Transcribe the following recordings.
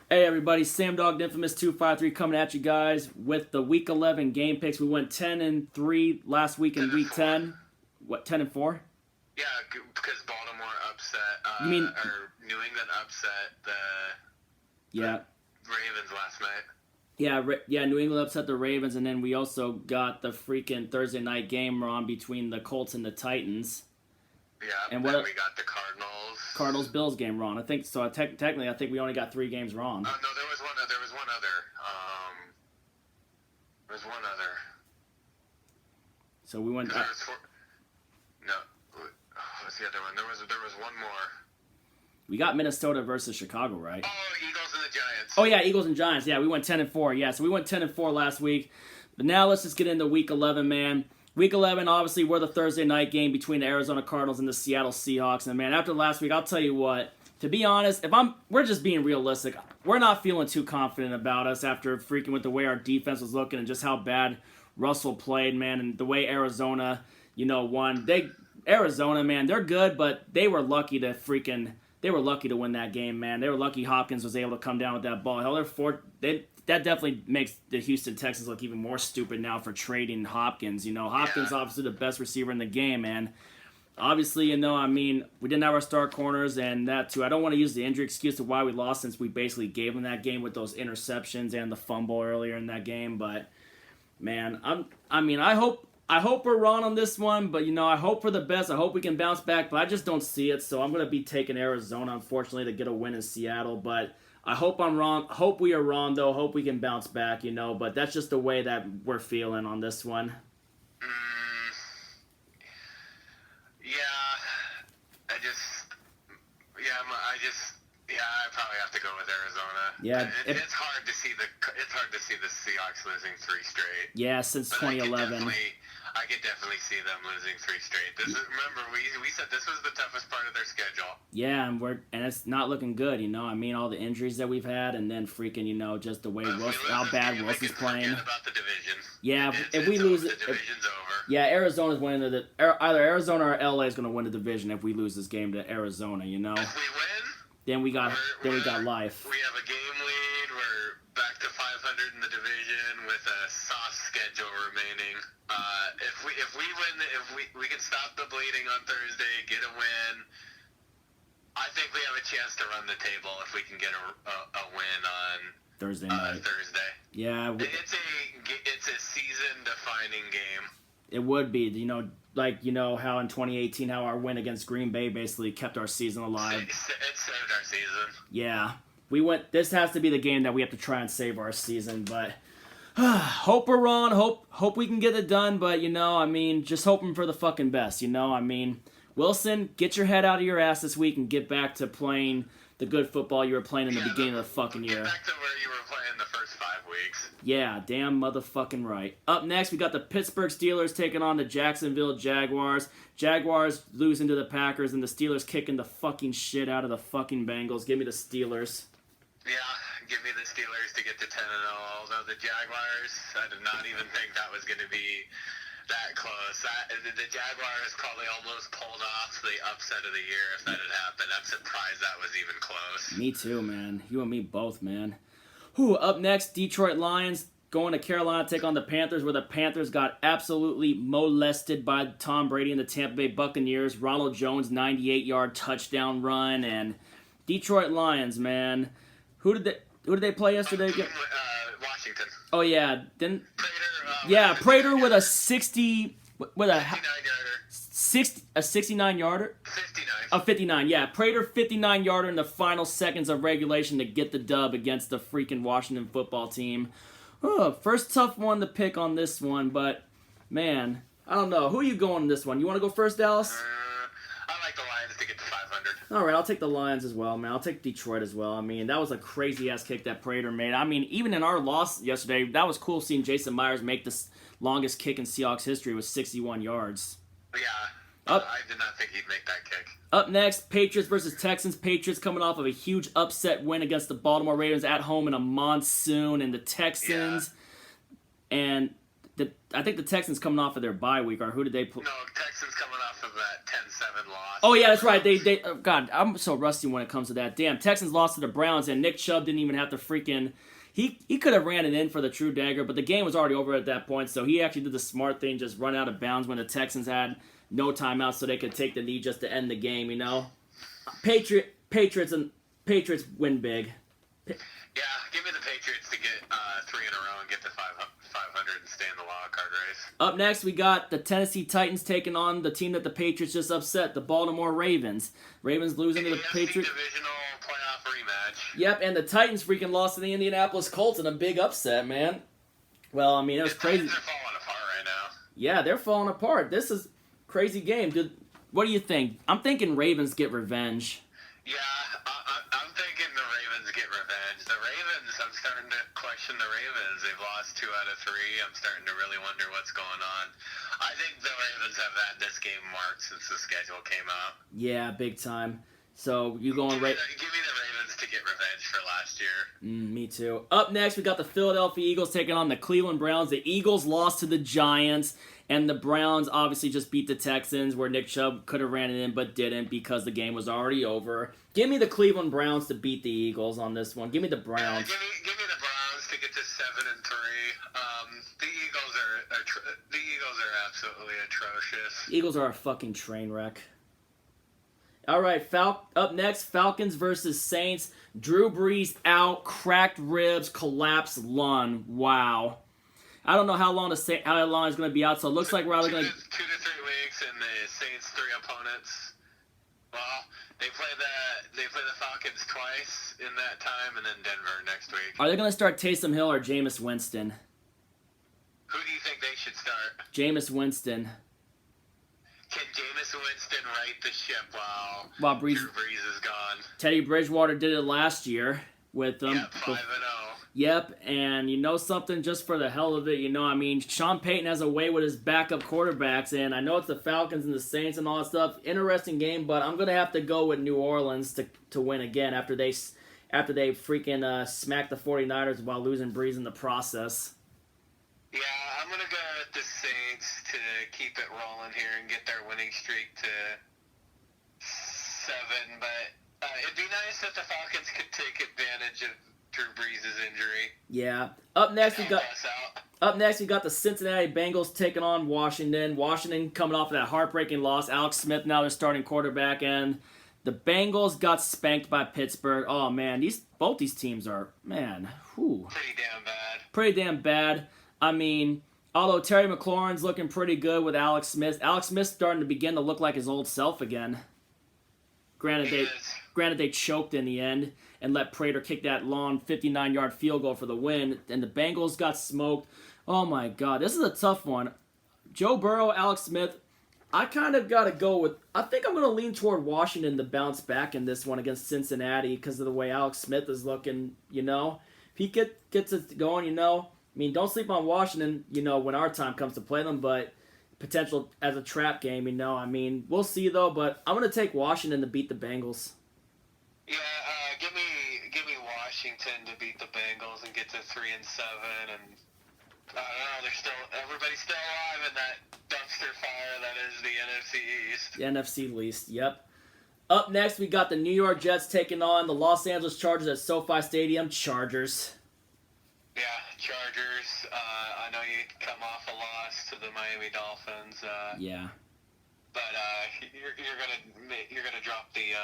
Hey everybody, Sam Dog Infamous 253 coming at you guys with the Week 11 game picks. We went 10-3 last week in Week 10. What, 10-4? Yeah, because Baltimore upset, You mean or New England upset the Ravens last night. Yeah, New England upset the Ravens, and then we also got the freaking Thursday night game wrong between the Colts and the Titans. Yeah, and then we got the Cardinals-Bills game wrong. I think so. Technically, I think we only got 3 games wrong. No, there was one other. There was one other. So we went. No, what's the other one? There was one more. We got Minnesota versus Chicago, right? Oh, Eagles and the Giants. Oh yeah, Eagles and Giants. Yeah, we went 10-4. Yeah, so we went 10-4 last week. But now let's just get into Week 11, man. Week 11, obviously, we're the Thursday night game between the Arizona Cardinals and the Seattle Seahawks. And man, after last week, I'll tell you what. To be honest, we're just being realistic. We're not feeling too confident about us after freaking with the way our defense was looking and just how bad Russell played, man, and the way Arizona, won. Arizona, man, they're good, but they were lucky to win that game, man. They were lucky Hopkins was able to come down with that ball. Hell, that definitely makes the Houston Texans look even more stupid now for trading Hopkins. Hopkins obviously the best receiver in the game, and obviously, we didn't have our star corners and that too. I don't want to use the injury excuse of why we lost since we basically gave them that game with those interceptions and the fumble earlier in that game. But man, I hope we're wrong on this one, but I hope for the best. I hope we can bounce back, but I just don't see it. So I'm gonna be taking Arizona, unfortunately, to get a win in Seattle. But I hope I'm wrong. Hope we are wrong, though. Hope we can bounce back, But that's just the way that we're feeling on this one. I probably have to go with Arizona. Yeah, it's hard to see the Seahawks losing 3 straight. Yeah, since 2011. I could definitely see them losing 3 straight. Remember we said this was the toughest part of their schedule. Yeah, and it's not looking good. All the injuries that we've had, and then freaking, just the way how bad Wilson's playing. About the division. Yeah, if we lose it, the division's over. Yeah, Arizona's winning either Arizona or LA is going to win the division if we lose this game to Arizona. If we win, then we got life. We have a game lead. We're back to 500 in the division with a soft schedule remaining. If we win, if we can stop the bleeding on Thursday, get a win. I think we have a chance to run the table if we can get a win on Thursday night. Yeah, it's a season-defining game. It would be, how in 2018, how our win against Green Bay basically kept our season alive. It saved our season. Yeah, this has to be the game that we have to try and save our season, but hope we're wrong. Hope we can get it done, but just hoping for the fucking best. Wilson, get your head out of your ass this week and get back to playing the good football you were playing in the beginning of the fucking year. Get back to where you were playing the first 5 weeks. Yeah, damn motherfucking right. Up next, we got the Pittsburgh Steelers taking on the Jacksonville Jaguars. Jaguars losing to the Packers, and the Steelers kicking the fucking shit out of the fucking Bengals. Give me the Steelers. Yeah, give me the Steelers to get to 10-0. Although the Jaguars, I did not even think that was going to be that close. The Jaguars probably almost pulled off the upset of the year if that had happened. I'm surprised that was even close. Me too, man. You and me both, man. Up next, Detroit Lions going to Carolina to take on the Panthers, where the Panthers got absolutely molested by Tom Brady and the Tampa Bay Buccaneers. Ronald Jones, 98-yard touchdown run, and Detroit Lions, man. Who did they play yesterday? Washington. Oh yeah, then Prater. Prater with a 69-yarder. 59. Oh, 59, yeah. Prater 59-yarder in the final seconds of regulation to get the dub against the freaking Washington football team. First tough one to pick on this one, but, man, I don't know. Who are you going in this one? You want to go first, Dallas? I like the Lions to get to 500. All right, I'll take the Lions as well, man. I'll take Detroit as well. That was a crazy-ass kick that Prater made. Even in our loss yesterday, that was cool seeing Jason Myers make the longest kick in Seahawks history with 61 yards. Yeah. I did not think he'd make that kick. Up next, Patriots versus Texans. Patriots coming off of a huge upset win against the Baltimore Ravens at home in a monsoon, and the Texans, and I think the Texans coming off of their bye week, or who did they play? No, Texans coming off of that that 10-7 loss. Oh, yeah, that's right. They God, I'm so rusty when it comes to that. Damn, Texans lost to the Browns, and Nick Chubb didn't even have to freaking... He could have ran it in for the true dagger, but the game was already over at that point, so he actually did the smart thing, just run out of bounds when the Texans had no timeout so they could take the knee just to end the game, you know? Patriots win big. Yeah, give me the Patriots to get 3 in a row and get to 500 and stay in the wild card race. Up next, we got the Tennessee Titans taking on the team that the Patriots just upset, the Baltimore Ravens. Ravens losing to the Patriots. Divisional playoff rematch. Yep, and the Titans freaking lost to the Indianapolis Colts in a big upset, man. Well, I mean, it was crazy. They're falling apart right now. Yeah, they're falling apart. This is a crazy game, dude. What do you think? I'm thinking Ravens get revenge. Yeah, I'm thinking the Ravens get revenge. The Ravens, I'm starting to question the Ravens. They've lost 2 out of 3. I'm starting to really wonder what's going on. I think the Ravens have had this game marked since the schedule came out. Yeah, big time. So you going Give me the Ravens to get revenge for last year. Me too. Up next, we got the Philadelphia Eagles taking on the Cleveland Browns. The Eagles lost to the Giants, and the Browns obviously just beat the Texans, where Nick Chubb could have ran it in but didn't because the game was already over. Give me the Cleveland Browns to beat the Eagles on this one. Give me the Browns. Give me the Browns to get to 7-3. The Eagles are absolutely atrocious. Eagles are a fucking train wreck. All right, up next, Falcons versus Saints. Drew Brees out, cracked ribs, collapsed lung. Wow. I don't know how long he's going to be out, so it looks like we're either going to... 2 to 3 weeks, and the Saints 3 opponents. Well, they play the Falcons twice in that time, and then Denver next week. Are they going to start Taysom Hill or Jameis Winston? Who do you think they should start? Jameis Winston. Can Jameis Winston right the ship while Drew Brees is gone? Teddy Bridgewater did it last year with them. Yep, 5-0. Yep, and you know something, just for the hell of it, I mean, Sean Payton has a way with his backup quarterbacks, and I know it's the Falcons and the Saints and all that stuff. Interesting game, but I'm going to have to go with New Orleans to win again after they freaking smacked the 49ers while losing Brees in the process. Yeah, I'm going to go with the Saints to keep it rolling here and get their winning streak to 7, but it'd be nice if the Falcons could take advantage of Drew Brees' injury. Yeah. Up next, we got the Cincinnati Bengals taking on Washington. Washington coming off of that heartbreaking loss. Alex Smith now their starting quarterback, and the Bengals got spanked by Pittsburgh. Oh man, both these teams are pretty damn bad. I mean, although Terry McLaurin's looking pretty good with Alex Smith's starting to begin to look like his old self again. Granted, they choked in the end and let Prater kick that long 59-yard field goal for the win, and the Bengals got smoked. Oh my God, this is a tough one. Joe Burrow, Alex Smith, I kind of got to go with... I think I'm going to lean toward Washington to bounce back in this one against Cincinnati because of the way Alex Smith is looking, If he gets it going, I mean, don't sleep on Washington, when our time comes to play them, but potential as a trap game, I mean, we'll see, though, but I'm going to take Washington to beat the Bengals. Yeah, give me Washington to beat the Bengals and get to 3-7, and I don't know, everybody's still alive in that dumpster fire that is the NFC East. The NFC East, yep. Up next, we got the New York Jets taking on the Los Angeles Chargers at SoFi Stadium. Chargers. Yeah, Chargers. I know you come off a loss to the Miami Dolphins. Yeah. But you're gonna drop the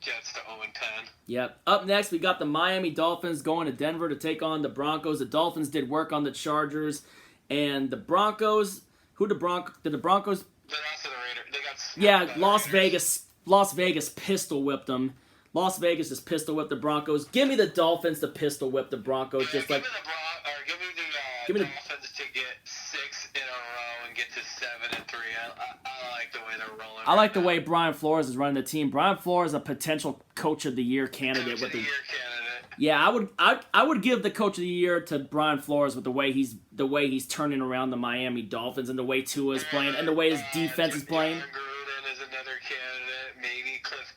Jets to 0-10. Yep. Up next, we got the Miami Dolphins going to Denver to take on the Broncos. The Dolphins did work on the Chargers, and the Broncos. Did the Broncos? They're also the Raiders. They got smacked by Las the Raiders. Las Vegas pistol whipped them. Las Vegas just pistol whipped the Broncos. Give me the Dolphins to pistol whip the Broncos. Give me the Dolphins to get 6 in a row and get to 7-3. I like the way they're rolling. I like the way Brian Flores is running the team. Brian Flores is a potential Coach of the Year candidate. Candidate. Yeah, I would give the Coach of the Year to Brian Flores with the way he's turning around the Miami Dolphins and the way Tua is playing and the way his defense is playing. Gruden is another candidate. Maybe Cliff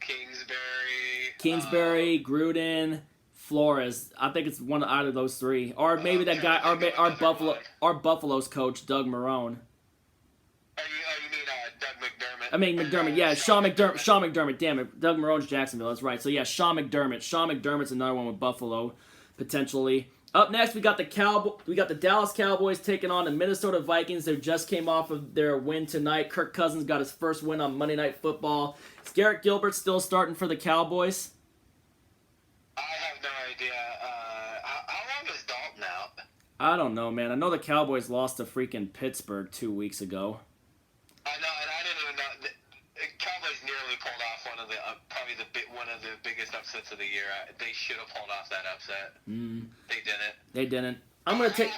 Kingsbury, Gruden, Flores. I think it's one out of those three, or maybe that guy, our Buffalo's coach, Doug Marrone. You mean Doug McDermott? McDermott. Yeah, Sean McDermott. Sean McDermott. Damn it, Doug Marone's Jacksonville. That's right. So yeah, Sean McDermott. Sean McDermott's another one with Buffalo, potentially. Up next, we got the Dallas Cowboys taking on the Minnesota Vikings. They just came off of their win tonight. Kirk Cousins got his first win on Monday Night Football. Is Garrett Gilbert still starting for the Cowboys? I have no idea. How long is Dalton out? I don't know, man. I know the Cowboys lost to freaking Pittsburgh 2 weeks ago. I know, and I didn't even know. The Cowboys nearly pulled off one of the one of the biggest upsets of the year. They should have pulled off that upset. They didn't. They didn't. I'm gonna take.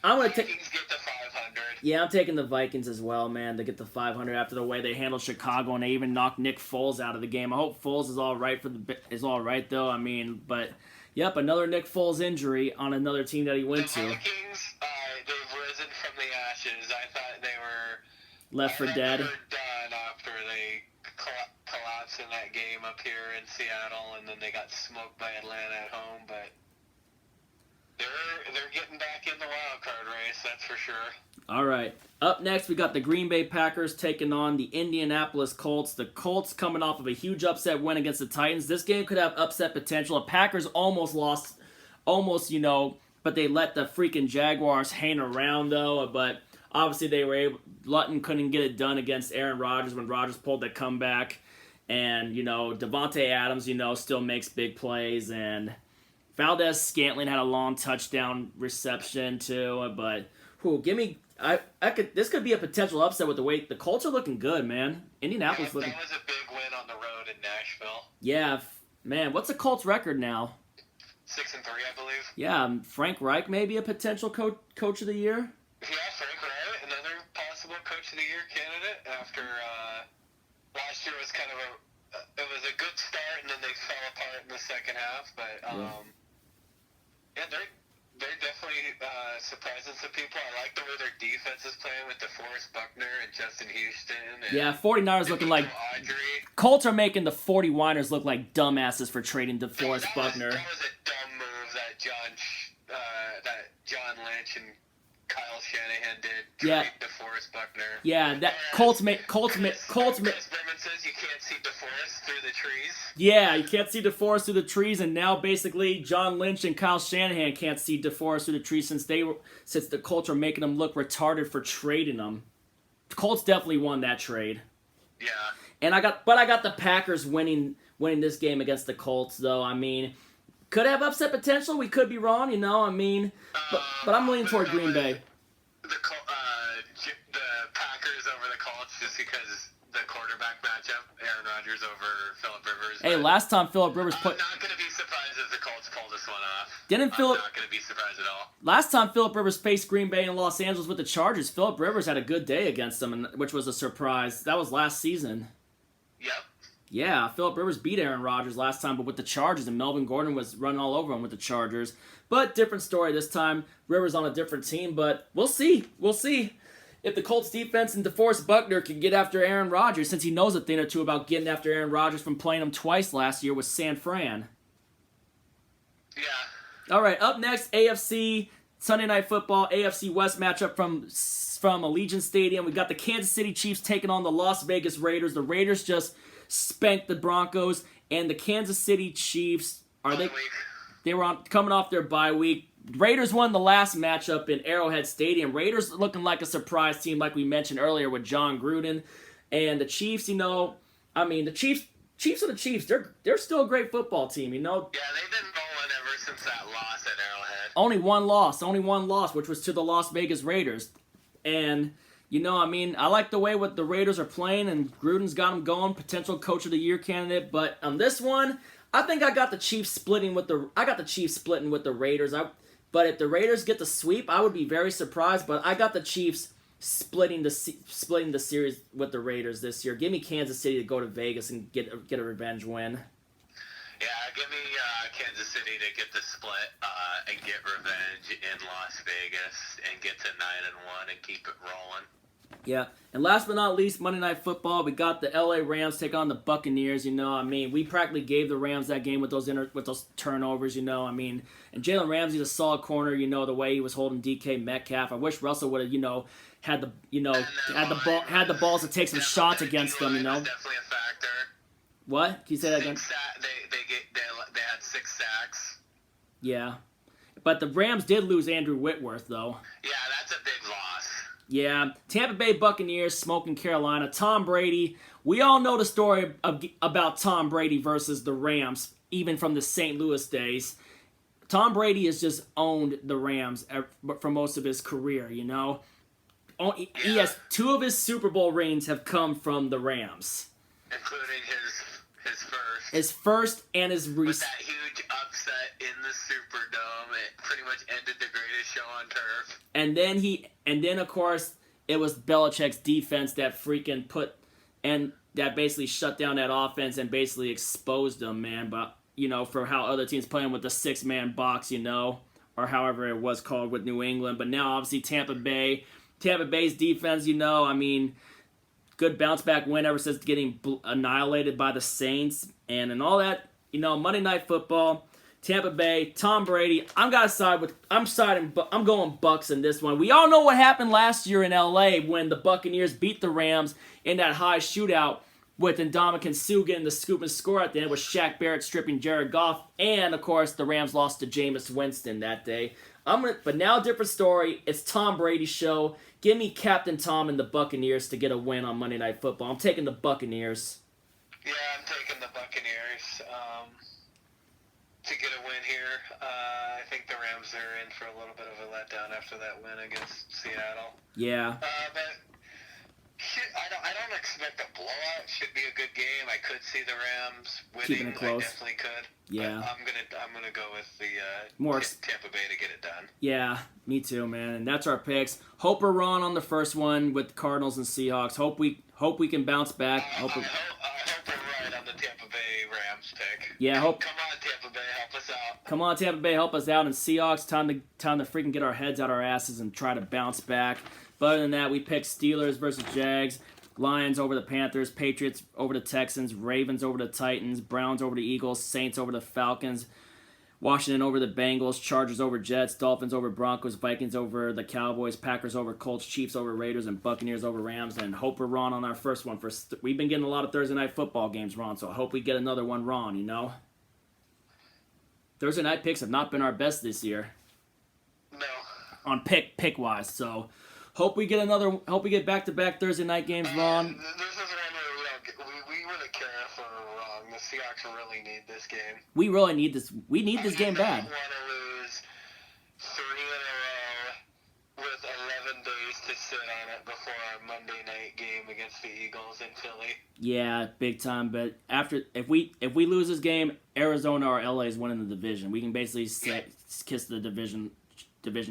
Vikings get the 500. Yeah, I'm taking the Vikings as well, man. To get the 500 after the way they handled Chicago, and they even knocked Nick Foles out of the game. I hope Foles is all right though. I mean, but yep, another Nick Foles injury on another team that he went to. The Vikings, they've risen from the ashes. I thought they were Left for dead. They were done after they collapsed in that game up here in Seattle, and then they got smoked by Atlanta at home. But they're getting back in the wild card race, that's for sure. All right. Up next, we got the Green Bay Packers taking on the Indianapolis Colts. The Colts coming off of a huge upset win against the Titans. This game could have upset potential. The Packers almost lost, but they let the freaking Jaguars hang around, though. But obviously, Lutton couldn't get it done against Aaron Rodgers when Rodgers pulled the comeback. And, Devontae Adams, still makes big plays. And Valdez-Scantling had a long touchdown reception, too. But, this could be a potential upset with the way the Colts are looking good, man. Indianapolis looking. That was a big win on the road in Nashville. Yeah, man. What's the Colts record now? 6-3, I believe. Yeah, Frank Reich may be a potential coach of the year. Yeah, Frank Reich, another possible coach of the year candidate. After last year was kind of it was a good start, and then they fell apart in the second half. But they're definitely surprising some people. I like the way their defense is playing with DeForest Buckner and Justin Houston. And 49ers looking like Audrey. Colts are making the 49ers look like dumbasses for trading DeForest Buckner. That was a dumb move that John Lynch and Kyle Shanahan did. Yeah. DeForest Buckner. Yeah, that Colts Chris Berman says you can't see DeForest through the trees. Yeah, you can't see DeForest through the trees, and now basically John Lynch and Kyle Shanahan can't see DeForest through the trees since the Colts are making them look retarded for trading them. The Colts definitely won that trade. Yeah. And I got the Packers winning this game against the Colts, though. I mean, could have upset potential. We could be wrong, but I'm leaning toward Green Bay. The Packers over the Colts just because the quarterback matchup, Aaron Rodgers over Phillip Rivers. Hey, last time Phillip Rivers I'm not going to be surprised if the Colts pull this one off. I'm not going to be surprised at all. Last time Phillip Rivers faced Green Bay in Los Angeles with the Chargers, Phillip Rivers had a good day against them, which was a surprise. That was last season. Yep. Yeah, Phillip Rivers beat Aaron Rodgers last time, but with the Chargers, and Melvin Gordon was running all over him with the Chargers. But different story this time. Rivers on a different team, but we'll see. We'll see if the Colts defense and DeForest Buckner can get after Aaron Rodgers, since he knows a thing or two about getting after Aaron Rodgers from playing him twice last year with San Fran. Yeah. All right, up next, AFC Sunday Night Football, AFC West matchup from Allegiant Stadium. We got the Kansas City Chiefs taking on the Las Vegas Raiders. The Raiders just spanked the Broncos, and the Kansas City Chiefs they were coming off their bye week. Raiders won the last matchup in Arrowhead Stadium. Raiders looking like a surprise team, like we mentioned earlier with John Gruden, and the Chiefs. The Chiefs are the Chiefs. They're still a great football team. Yeah, they've been rolling ever since that loss at Arrowhead. Only one loss, which was to the Las Vegas Raiders, and. I like the way what the Raiders are playing, and Gruden's got them going, potential Coach of the Year candidate. But on this one, I think I got the Chiefs splitting with the Raiders. But if the Raiders get the sweep, I would be very surprised. But I got the Chiefs splitting the series with the Raiders this year. Give me Kansas City to go to Vegas and get a revenge win. Yeah, give me Kansas City to get the split and get revenge in Las Vegas and get to 9-1 and keep it rolling. Yeah, and last but not least, Monday Night Football, we got the LA Rams take on the Buccaneers. We practically gave the Rams that game with those turnovers. And Jalen Ramsey's a solid corner. The way he was holding DK Metcalf. I wish Russell would have had the balls to take some shots against them. Definitely a factor. What? Can you say that again? They had 6 sacks. Yeah, but the Rams did lose Andrew Whitworth though. Yeah, that's a big loss. Yeah, Tampa Bay Buccaneers smoking Carolina. Tom Brady. We all know the story about Tom Brady versus the Rams, even from the St. Louis days. Tom Brady has just owned the Rams for most of his career, He has 2 of his Super Bowl rings have come from the Rams. Including his first. His first and his With that huge upset in the Superdome, it pretty much ended the greatest show on turf. And then of course it was Belichick's defense that that basically shut down that offense and basically exposed them, man. But for how other teams playing with the 6-man box, or however it was called with New England. But now obviously Tampa Bay's defense, good bounce back win ever since getting annihilated by the Saints and all that. Monday Night Football, Tampa Bay, Tom Brady. I'm going Bucks in this one. We all know what happened last year in LA when the Buccaneers beat the Rams in that high shootout with Ndamukong Suh getting the scoop and score at the end with Shaq Barrett stripping Jared Goff, and of course the Rams lost to Jameis Winston that day. But now different story. It's Tom Brady's show. Give me Captain Tom and the Buccaneers to get a win on Monday Night Football. I'm taking the Buccaneers. Yeah, I'm taking the Buccaneers to get a win here. I think the Rams are in for a little bit of a letdown after that win against Seattle. Yeah. But I don't expect a blowout. Should be a good game. I could see the Rams winning. Keeping it close. I definitely could. Yeah. But I'm gonna go with the Tampa Bay to get it done. Yeah, me too, man. And that's our picks. Hope we're wrong on the first one with the Cardinals and Seahawks. Hope we can bounce back. I hope we're right on the Tampa Bay Rams pick. Yeah, Come on, Tampa Bay, help us out. Come on, Tampa Bay, help us out. And Seahawks, time to freaking get our heads out our asses and try to bounce back. But other than that, we picked Steelers versus Jags, Lions over the Panthers, Patriots over the Texans, Ravens over the Titans, Browns over the Eagles, Saints over the Falcons, Washington over the Bengals, Chargers over Jets, Dolphins over Broncos, Vikings over the Cowboys, Packers over Colts, Chiefs over Raiders, and Buccaneers over Rams. And hope we're wrong on our first one. We've been getting a lot of Thursday night football games wrong, so I hope we get another one wrong, Thursday night picks have not been our best this year. No. On pick wise, so hope we get back-to-back Thursday night games wrong. This is one where we really care if we're wrong. The Seahawks really need this game. We really need this. We need this game bad. We want to lose 3 in a row with 11 days to sit on it before our Monday night game against the Eagles in Philly. Yeah, big time. But if we lose this game, Arizona or LA is winning the division. We can basically kiss the division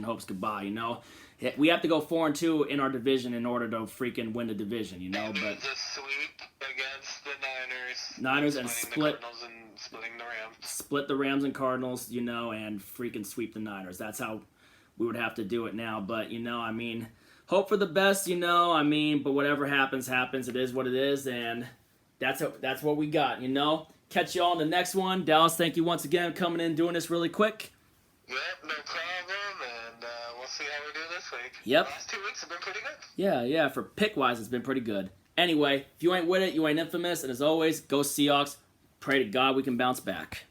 hopes goodbye. We have to go 4-2 in our division in order to freaking win the division, That But means a sweep against the Niners. Niners and splitting the Cardinals and splitting the Rams. Split the Rams and Cardinals, and freaking sweep the Niners. That's how we would have to do it now. But hope for the best, But whatever happens, happens. It is what it is, and that's what we got, Catch you all in the next one. Dallas, thank you once again for coming in doing this really quick. Yep, no problem, and we'll see how we do this week. Yep. The last 2 weeks have been pretty good. Yeah, for pick-wise, it's been pretty good. Anyway, if you ain't with it, you ain't infamous, and as always, go Seahawks. Pray to God we can bounce back.